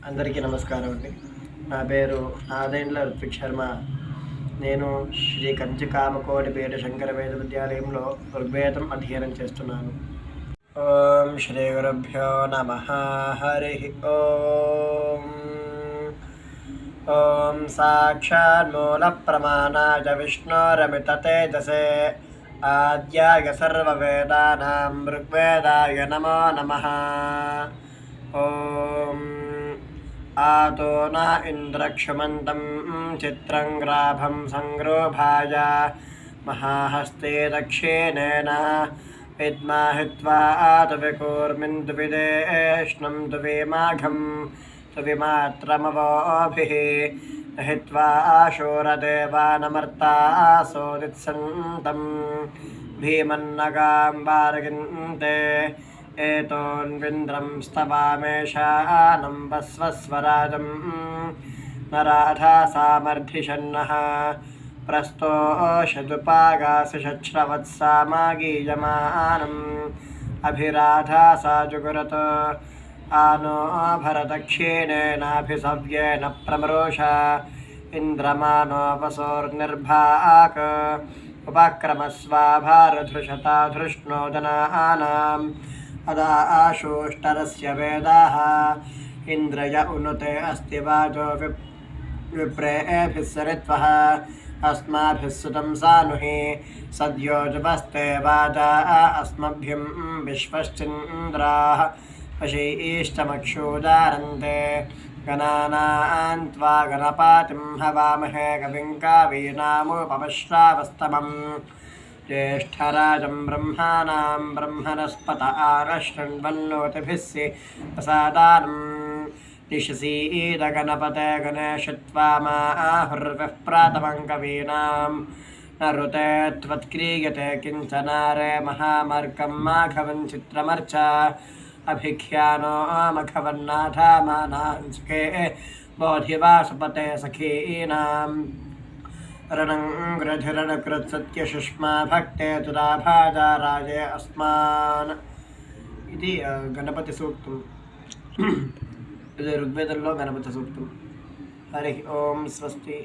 అందరికీ నమస్కారం అండి. నా పేరు ఆదేండ్ల ఋత్విక్ శర్మ. నేను శ్రీ కంచి కామకోటిపీఠ శంకర వేద విద్యాలయంలో ఋగ్వేదం అధ్యయనం చేస్తున్నాను. ఓం శ్రీ గురుభ్యో నమః. హరి ఓం. ఓం సాక్షాత్ మూల ప్రమాణాయ విష్ణోరమిత తేజసే ఆద్యాయ సర్వవేదానాం ఋగ్వేదాయ నమో నమః. ఓం ఆతో న ఇంద్రక్షమంతం చిత్రం గ్రాభం సంగ్రోభాయ మహాహస్తే దక్షిణేన విద్మాహిత్వా తువికూర్మిన్ తువిదేష్ణం తువిమాఘం తువిమాత్రమవోభిః హిత్వా శూరదేవానమర్తాసోదిత్సంతం భీమన్నగాంబారగింతే ఏతోన్వింద్రం స్తవామేషానం వస్వస్వరాజం నరాధా సామర్థిషన్నః ప్రస్తోషదుపాగాసిషచ్రవత్సామాగీయమానం అభిరాధా సాజుగురత ఆనో భరదక్షిణేనాభిసవ్యేన ప్రమరోష ఇంద్రమానోపసోర్నిర్భాక్ ఉపక్రమస్వాభారధృషతా ధృష్ణోదనానాం అదాశోష్టరస్య వేదాః ఇంద్రయ ఉనుతే అస్తి వాజో విప్రేభిः సరిత్వః అస్మాభిः సుతం సానుహి సద్యోజుపస్తే వాజా అస్మభ్యం విశ్వశ్చింద్రాः వశీష్టమక్షూదారంతే గణానాన్త్వా గణపాతిం హవామహే కవిం కవీనాముపమశ్రావస్తమం జ్యేష్ఠరాజం బ్రహ్మాణాం బ్రహ్మణస్పత ఆనశృణ్వన్నోతిభిः ప్రసాదానం దిశసీదగణపతే గణేశత్వా మాహుర్విః ప్రాతమం కవీనాం నరుతే త్వత్క్రీయతే కించనారే మహామర్కం మాఘవం చిత్రమర్చ అభిఖ్యానో మఖవన్నాథామానాంసుకే బోధివాసుపతే సఖీనాం రణంగ్రధిరణకృత్సత్యసుష్మా భక్తే తుదాభాజారాజే అస్మాన్. ఇది గణపతి సూక్తం. ఇది ఋగ్వేదంలో గణపతి సూక్తం. హరి ఓం. స్వస్తి.